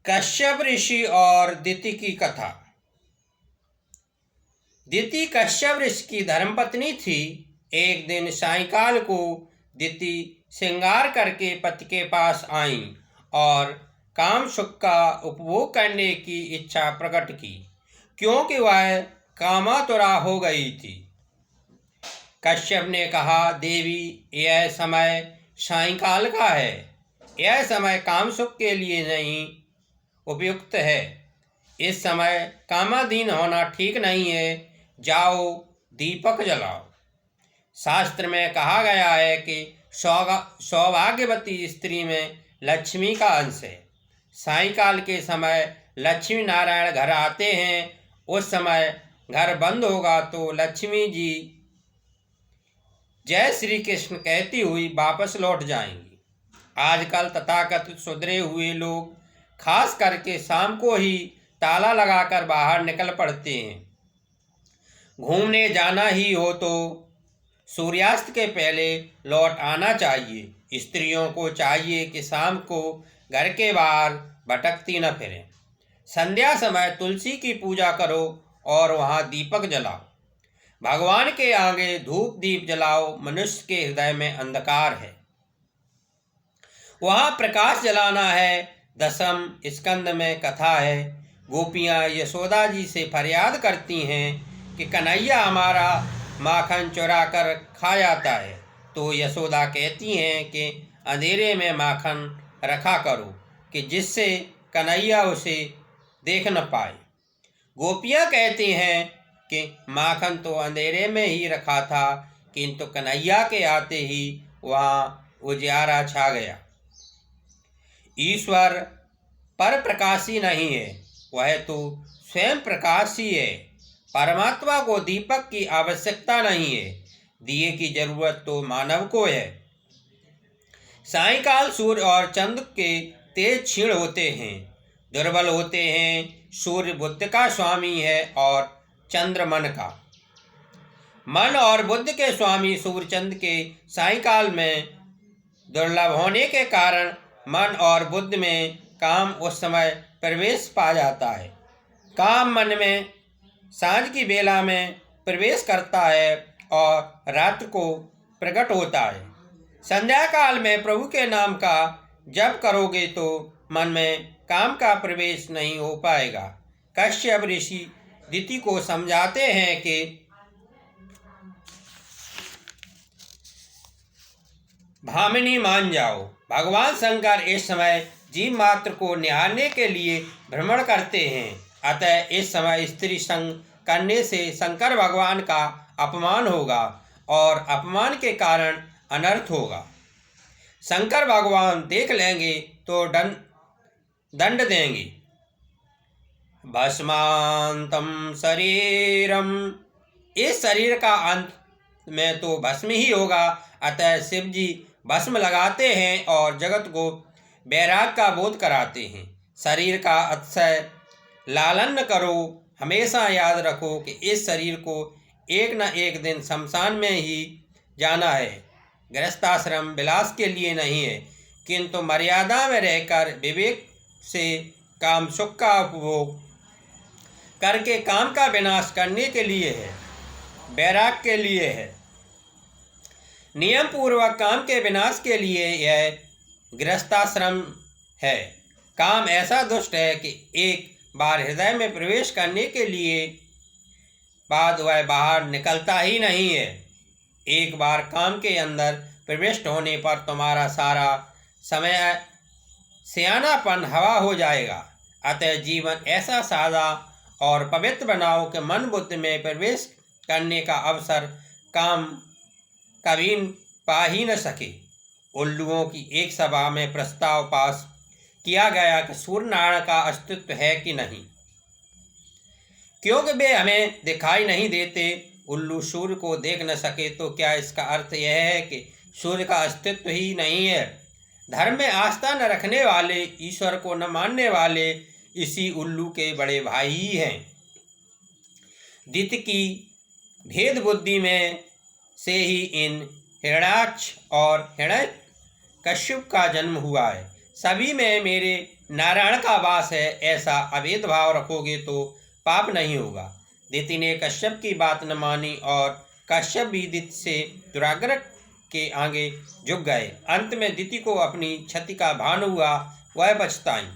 कश्यप ऋषि और दिति की कथा। दिति कश्यप ऋषि की धर्मपत्नी थी। एक दिन सायंकाल को दिति श्रृंगार करके पति के पास आई और काम सुख का उपभोग करने की इच्छा प्रकट की, क्योंकि वह कामातुरा हो गई थी। कश्यप ने कहा, देवी, यह समय सायंकाल का है। यह समय काम सुख के लिए नहीं उपयुक्त है। इस समय कामाधीन होना ठीक नहीं है। जाओ, दीपक जलाओ। शास्त्र में कहा गया है कि सौभाग्यवती स्त्री में लक्ष्मी का अंश है। सायंकाल के समय लक्ष्मी नारायण घर आते हैं। उस समय घर बंद होगा तो लक्ष्मी जी जय श्री कृष्ण कहती हुई वापस लौट जाएंगी। आजकल तथाकथित सुधरे हुए लोग खास करके शाम को ही ताला लगाकर बाहर निकल पड़ते हैं। घूमने जाना ही हो तो सूर्यास्त के पहले लौट आना चाहिए। स्त्रियों को चाहिए कि शाम को घर के बाहर भटकती न फिरें। संध्या समय तुलसी की पूजा करो और वहाँ दीपक जलाओ। भगवान के आगे धूप दीप जलाओ। मनुष्य के हृदय में अंधकार है, वहाँ प्रकाश जलाना है। दशम स्कंद में कथा है। गोपियाँ यशोदा जी से फरियाद करती हैं कि कन्हैया हमारा माखन चुरा कर खा जाता है। तो यशोदा कहती हैं कि अंधेरे में माखन रखा करो कि जिससे कन्हैया उसे देख न पाए। गोपियाँ कहती हैं कि माखन तो अंधेरे में ही रखा था, किंतु कन्हैया के आते ही वहाँ उजियारा छा गया। ईश्वर पर प्रकाशी नहीं है, वह तो स्वयं प्रकाशी है। परमात्मा को दीपक की आवश्यकता नहीं है, दिए की जरूरत तो मानव को है। सायंकाल सूर्य और चंद्र के तेज क्षीण होते हैं, दुर्बल होते हैं। सूर्य बुद्ध का स्वामी है और चंद्र मन का। मन और बुद्ध के स्वामी सूर्य चंद्र के सायंकाल में दुर्लभ होने के कारण मन और बुद्ध में काम उस समय प्रवेश पा जाता है। काम मन में सांझ की बेला में प्रवेश करता है और रात को प्रकट होता है। संध्या काल में प्रभु के नाम का जप करोगे तो मन में काम का प्रवेश नहीं हो पाएगा। कश्यप ऋषि दिति को समझाते हैं कि भामिनी मान जाओ। भगवान शंकर इस समय जीव मात्र को निहारने के लिए भ्रमण करते हैं, अतः इस समय स्त्री संग करने से शंकर भगवान का अपमान होगा और अपमान के कारण अनर्थ होगा। शंकर भगवान देख लेंगे तो दंड देंगे। भस्मांतम शरीरम, इस शरीर का अंत में तो भस्म ही होगा। अतः शिव जी भस्म लगाते हैं और जगत को वैराग का बोध कराते हैं। शरीर का अतिशय लालन न करो। हमेशा याद रखो कि इस शरीर को एक न एक दिन शमशान में ही जाना है। गृहस्थाश्रम विलास के लिए नहीं है, किंतु मर्यादा में रहकर विवेक से काम सुख का उपभोग करके काम का विनाश करने के लिए है, वैराग के लिए है। नियम पूर्वक काम के विनाश के लिए यह गृहस्थाश्रम है। काम ऐसा दुष्ट है कि एक बार हृदय में प्रवेश करने के लिए बाद वह बाहर निकलता ही नहीं है। एक बार काम के अंदर प्रविष्ट होने पर तुम्हारा सारा समय सियानापन हवा हो जाएगा। अतः जीवन ऐसा सादा और पवित्र बनाओ कि मन बुद्धि में प्रवेश करने का अवसर काम कभी पा ही न सके। उल्लुओं की एक सभा में प्रस्ताव पास किया गया कि सूर्य नारायण का अस्तित्व है कि नहीं, क्योंकि वे हमें दिखाई नहीं देते। उल्लू सूर्य को देख न सके तो क्या इसका अर्थ यह है कि सूर्य का अस्तित्व ही नहीं है? धर्म में आस्था न रखने वाले, ईश्वर को न मानने वाले इसी उल्लू के बड़े भाई ही हैं। दिति की भेद बुद्धि में से ही इन हिरण्याक्ष और हिरण्यकश्यप का जन्म हुआ है। सभी में मेरे नारायण का वास है, ऐसा अभेद भाव रखोगे तो पाप नहीं होगा। दिति ने कश्यप की बात न मानी और कश्यप भी दिति से दुराग्रह के आगे झुक गए। अंत में दिति को अपनी क्षति का भान हुआ, वह पछताई।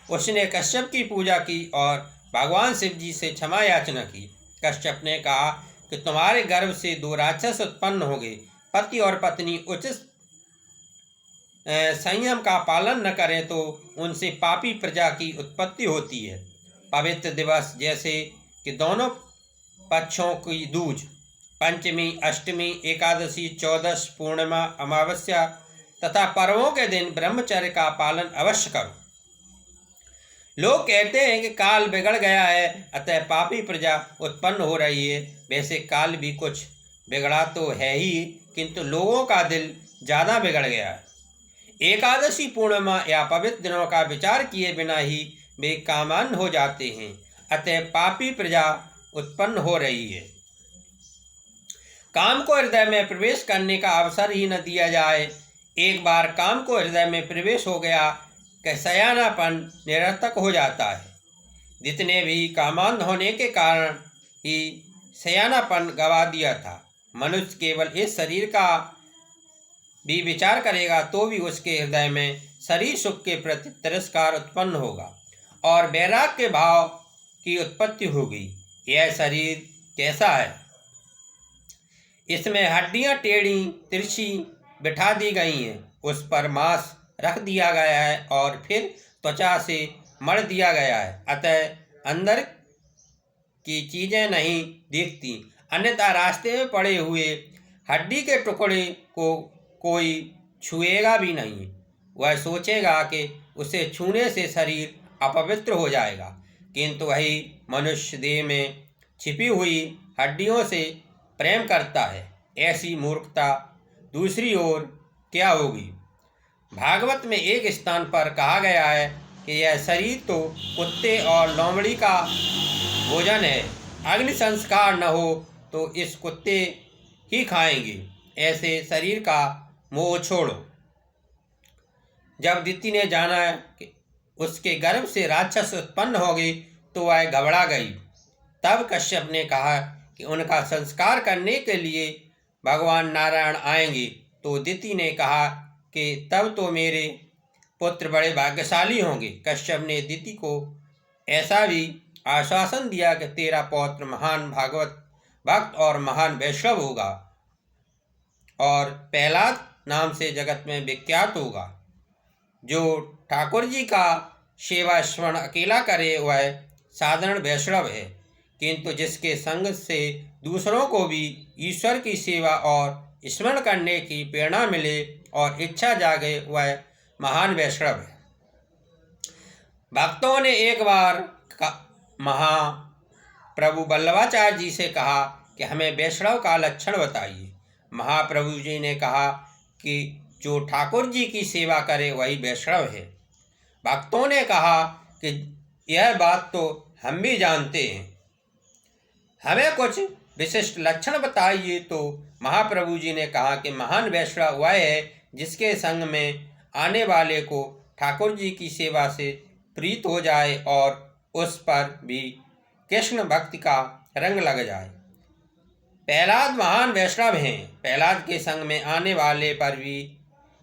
उसने कश्यप की पूजा की और भगवान शिव जी से क्षमा याचना की। कश्यप ने कहा कि तुम्हारे गर्भ से 2 राक्षस उत्पन्न होंगे। पति और पत्नी उचित संयम का पालन न करें तो उनसे पापी प्रजा की उत्पत्ति होती है। पवित्र दिवस जैसे कि दोनों पक्षों की दूज, पंचमी, अष्टमी, एकादशी, चौदस, पूर्णिमा, अमावस्या तथा पर्वों के दिन ब्रह्मचर्य का पालन अवश्य करो। लोग कहते हैं कि काल बिगड़ गया है, अतः पापी प्रजा उत्पन्न हो रही है। वैसे काल भी कुछ बिगड़ा तो है ही, किंतु लोगों का दिल ज़्यादा बिगड़ गया है। एकादशी, पूर्णिमा या पवित्र दिनों का विचार किए बिना ही वे कामान्ध हो जाते हैं, अतः पापी प्रजा उत्पन्न हो रही है। काम को हृदय में प्रवेश करने का अवसर ही न दिया जाए। एक बार काम को हृदय में प्रवेश हो गया कि सयानापन निरर्थक हो जाता है। जितने भी कामांध होने के कारण ही सयानापन गवा दिया था। मनुष्य केवल इस शरीर का भी विचार करेगा तो भी उसके हृदय में शरीर सुख के प्रति तिरस्कार उत्पन्न होगा और वैराग्य के भाव की उत्पत्ति होगी। यह शरीर कैसा है? इसमें हड्डियां टेढ़ी तिरछी बिठा दी गई हैं, उस पर मांस रख दिया गया है और फिर त्वचा से मढ़ दिया गया है, अतः अंदर की चीजें नहीं दिखती। अन्यथा रास्ते में पड़े हुए हड्डी के टुकड़े को कोई छुएगा भी नहीं। वह सोचेगा कि उसे छूने से शरीर अपवित्र हो जाएगा, किंतु वही मनुष्य देह में छिपी हुई हड्डियों से प्रेम करता है। ऐसी मूर्खता दूसरी ओर क्या होगी? भागवत में एक स्थान पर कहा गया है कि यह शरीर तो कुत्ते और लोमड़ी का भोजन है, अग्नि संस्कार न हो तो इस कुत्ते ही खाएंगे। ऐसे शरीर का मोह छोड़ो। जब दिति ने जाना कि उसके गर्भ से राक्षस उत्पन्न होगी तो वह घबरा गई। तब कश्यप ने कहा कि उनका संस्कार करने के लिए भगवान नारायण आएंगे। तो दिति ने कहा कि तब तो मेरे पुत्र बड़े भाग्यशाली होंगे। कश्यप ने दिति को ऐसा भी आश्वासन दिया कि तेरा पौत्र महान भागवत भक्त और महान वैष्णव होगा और प्रहलाद नाम से जगत में विख्यात होगा। जो ठाकुर जी का सेवा स्मरण अकेला करे वह साधारण वैष्णव है, किंतु जिसके संग से दूसरों को भी ईश्वर की सेवा और स्मरण करने की प्रेरणा मिले और इच्छा जागे वह महान वैष्णव है। भक्तों ने एक बार महाप्रभु वल्लभाचार्य जी से कहा कि हमें वैष्णव का लक्षण बताइए। महाप्रभु जी ने कहा कि जो ठाकुर जी की सेवा करे वही वैष्णव है। भक्तों ने कहा कि यह बात तो हम भी जानते हैं, हमें कुछ विशिष्ट लक्षण बताइए। तो महाप्रभु जी ने कहा कि महान वैष्णव वह है जिसके संग में आने वाले को ठाकुर जी की सेवा से प्रीत हो जाए और उस पर भी कृष्ण भक्ति का रंग लग जाए। प्रहलाद महान वैष्णव हैं। प्रहलाद के संग में आने वाले पर भी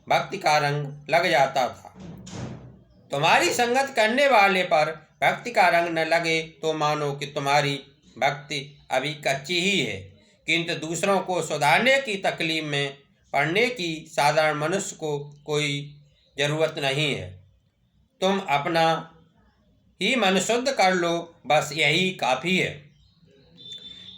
भक्ति का रंग लग जाता था। तुम्हारी संगत करने वाले पर भक्ति का रंग न लगे तो मानो कि तुम्हारी भक्ति अभी कच्ची ही है, किंतु दूसरों को सुधारने की तकलीफ में पड़ने की साधारण मनुष्य को कोई जरूरत नहीं है। तुम अपना ही मन शुद्ध कर लो, बस यही काफ़ी है।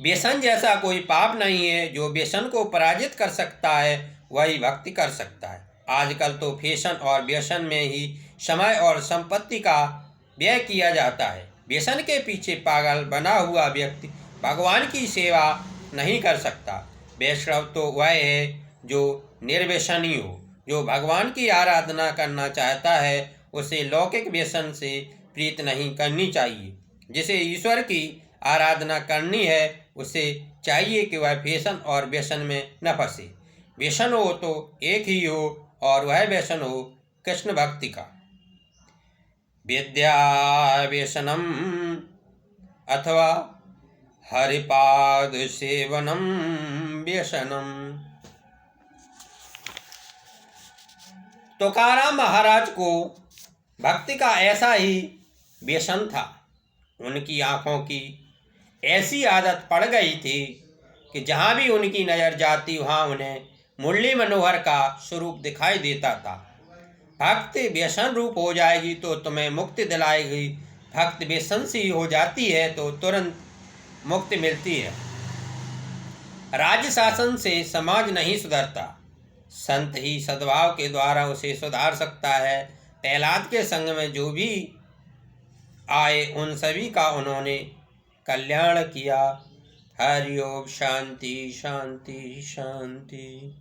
व्यसन जैसा कोई पाप नहीं है। जो व्यसन को पराजित कर सकता है वही भक्ति कर सकता है। आजकल तो फैशन और व्यसन में ही समय और संपत्ति का व्यय किया जाता है। व्यसन के पीछे पागल बना हुआ व्यक्ति भगवान की सेवा नहीं कर सकता। वैष्णव तो वह है जो निर्व्यसनी हो। जो भगवान की आराधना करना चाहता है उसे लौकिक व्यसन से प्रीत नहीं करनी चाहिए। जिसे ईश्वर की आराधना करनी है उसे चाहिए कि वह फैशन और व्यसन में न फंसे। व्यसन हो तो एक ही हो और वह व्यसन हो कृष्ण भक्ति का। विद्या व्यसनम अथवा हरिपाद सेवनम व्यसनम। तुकाराम महाराज को भक्ति का ऐसा ही व्यसन था। उनकी आँखों की ऐसी आदत पड़ गई थी कि जहाँ भी उनकी नज़र जाती वहाँ उन्हें मुरली मनोहर का स्वरूप दिखाई देता था। भक्ति व्यसन रूप हो जाएगी तो तुम्हें मुक्ति दिलाएगी। भक्ति व्यसन सी हो जाती है तो तुरंत मुक्ति मिलती है। राज्य शासन से समाज नहीं सुधरता, संत ही सद्भाव के द्वारा उसे सुधार सकता है। प्रहलाद के संग में जो भी आए उन सभी का उन्होंने कल्याण किया। हरि ओम। शांति शांति शांति।